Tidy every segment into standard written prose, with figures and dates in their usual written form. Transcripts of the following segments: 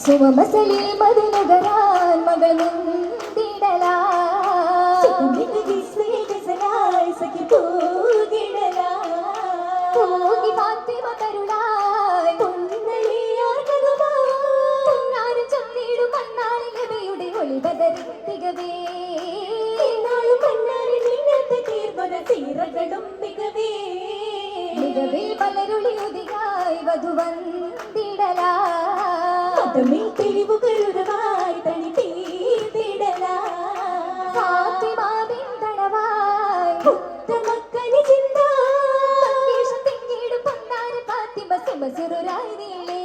സുമമസലിൽ മധുനുകരാൻ മകൾ മുന്തിടലാ സഖി പോകിടലാ പോകി ഫാത്തിമ കരുളായി പൊന്നാരും ചൊല്ലിടും മണ്ണാളിൽ നബിയുടെ ഒളിവതറി തികവേ മികവേ പലരുളിയുതിയായി വധുവന്തിടലാ തെളിവുകളുടവായി തണി തീർത്തിടലാ ഫാത്തിമ ബിന്തളവായി ഉത്തമക്കനി ചിന്ത ദേശത്തിങ്ങിടും പൊന്നാര ഫാത്തിമ സുമസുറായി നീളേ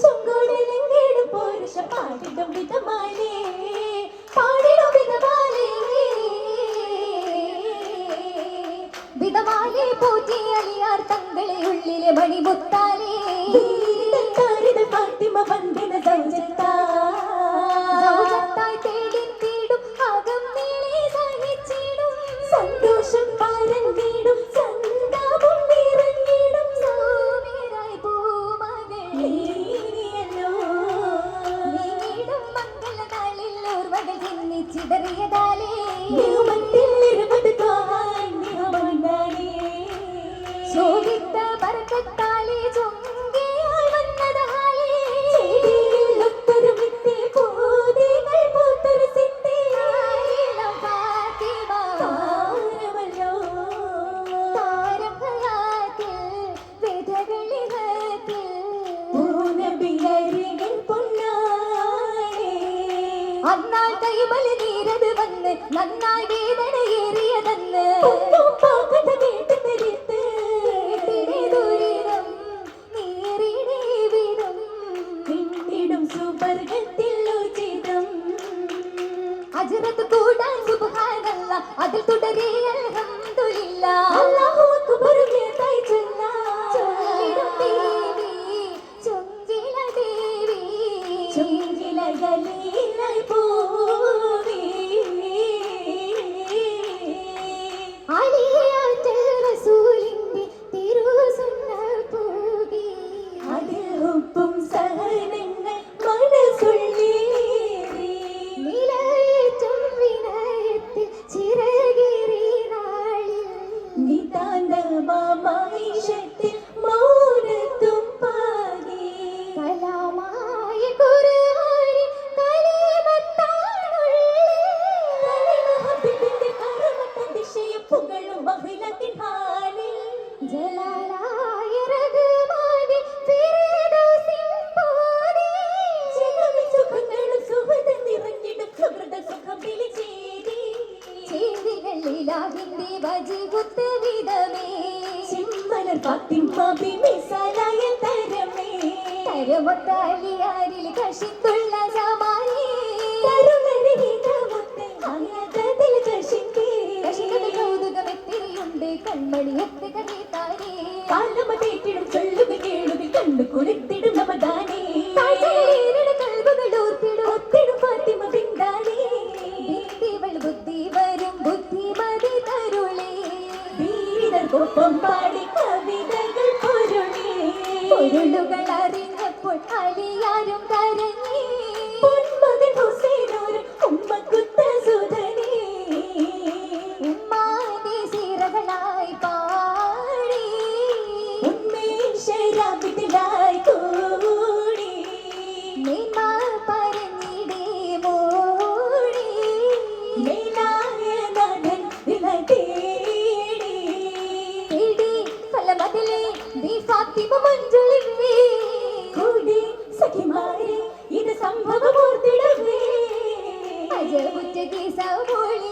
ചൊങ്കോടലെങ്കിടും പുരുഷ പാടിടും വിധമാലേ പാടിടും വിധമാലേ വിധമാലേ പോറ്റി അലിയാർ തങ്ങളെ ഉള്ളിലെ മണിമുത്താലേ ഫാത്തിമ വന്ദന സൗജത്തായി തേടിത്തിടും അകം നീളെ സഹിച്ചിടും സന്തോഷം പരന്നിടും സന്താപം നിറഞ്ഞിടും സോമേരായി പൂമകളോ നീങ്ങിടും മംഗളനാളിൽ ഓർവകൾ ചിന്നിച്ചിതറിയതാലേ ശോഭിത്ത ബർക്കത്താലേ ചൊങ്കിയായി വന്നതാലേ ചെടിയിലൊത്തൊരു വിത്തേ പൂതികൾ പൂത്തൊരു സിത്തേ ഫാത്തിമ താരമല്ലോ താരഭയാത്തിൽ വിധകളിഹത്തിൽ പൂനബിയരികിൽ പൊന്നാളേ അന്നാൾ കൈമല നീരത് വന്ന് നന്നായി വേദനയേറിയതെന്ന് പാകത കേട്ട് തരിത്ത് ദുരിതം നീറിടേവിടും പിന്നിടും സുവർഗത്തിൽ ഉചിതം അജ്റത്ത് കൂടാൻ സുബ്ഹാനല്ലാഹ് അതിൽ തുടരേ അൽഹംദുലില്ലാഹ് അല്ലാഹു അക്ബർ കേട്ടായി ചൊല്ലിടും ദേവി ചൊങ്കില ദേവി ചൊങ്കില ഗലീലായി പോവി അലിയാറ്റൽ റസൂലിന്റെ തിരുസുന്ന പോകി അതിൽ ഉപ്പും സഹനങ്ങൾ മനസ്സുള്ളേറി നിലയേറ്റം വിനയത്തിൽ ചിറകേറി നാളിൽ നിതാന്തമാമഹിഷത്തിൽ മൗനത്തും പാകി കലാമായ ഖുർആനിൽ കലിമത്താണുള്ളേ കലിമഹബിബിന്റെ കറമത്ത ദിശയെ പുകഴും മഹിളത്തിൻ ഹാലിൽ ജലാലായ റഹ്മാനെ ഫിർദൗസിൽ പോരി ജഗമി സുഖങ്ങളും സുഹൃദം നിറഞ്ഞിടും സുഹൃദ സുഖം വിളിച്ചേരി ചേരികളിലാവിന്റെ വജികുത്ത വിധമേ ചിമ്മലർ ഫാത്തിമ ബിമിസാലായ തരമേ തരമൊത്താലിയാരിൽ കഷിത്തുള്ള സമാനേ തരുണരിഹിതമൊത്ത ആയാതതിൽ കഷിക്കേ കഷിക്കത് കൗതുകമെത്തിരിയുണ്ട് കൺമണി ഒത്ത് കരീതാരേ കാലമ തേറ്റിടും ചൊല്ലുക കേളുക കണ്ണു കുളിത്തിടും നമദാനേ താഴ്ചകളേറിട കൽബുകൾ ഓർത്തിടും ഒത്തിടും ഫാത്തിമ ബിന്ദാനേ ബിന്ദിവൾ ബുദ്ധി വരും ബുദ്ധിമതി തരുളേ വീരർക്കൊപ്പം പാടി കവിതകൾ പൊരുളേ പൊരുളുകൾ അറിഞ്ഞപ്പോൾ അലിയാരും കരഞ്ഞേ പൊന്മകൻ ഹുസൈനോരും ഉമ്മക്കുത്ത സുധനേ ഉമ്മാന്റെ സിറകളായി പാടി ഉന്മേഷരാപിതലായി കൂടി മേന്മ പറഞ്ഞിടേ മോടി മേലായ നാഥൻ വില തേടി തേടി ഫലമതിലേ നീ ഫാത്തിമ മഞ്ജുളിവേ കൂടി സഖിമാരെ ഇത് സംഭവമോർത്തിടവേ അജബുറ്റ കേസവോളി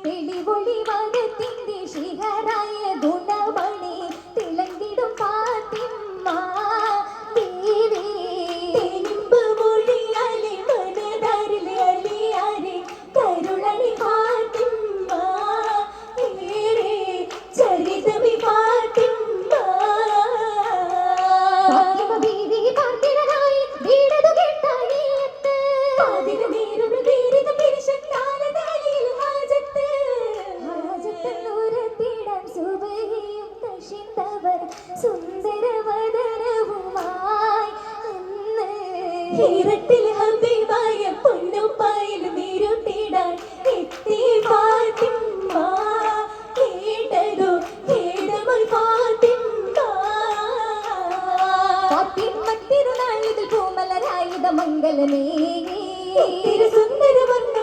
തെളിവൊളി വാദത്തിന്റെ ശിഖരായ ഗുണമണി തിളങ്ങിടും ഫാത്തിമ ദേവി തെനിമ്പ് മൊഴിയാലെ മനതാരിലെ അലിയാരെ കരുളണി ഫാത്തിമ ഏറെ ചരിതമി ഫാത്തിമ ഫാത്തിമ ബീവി സുന്ദരവദനവുമായി അന്ന് ഹീറത്തിൽ ഹബീബായ പൊന്നുപ്പായിൽ നീരുത്തിടാൻ എത്തി ഫാത്തിമ്മ. കേട്ടതോ കേടമൾ ഫാത്തിമ്മ. ഫാത്തിമ്മ തിരുനാളിതിൽ പൂമലരായുധ മംഗലമേ സുന്ദരവർണ്ണ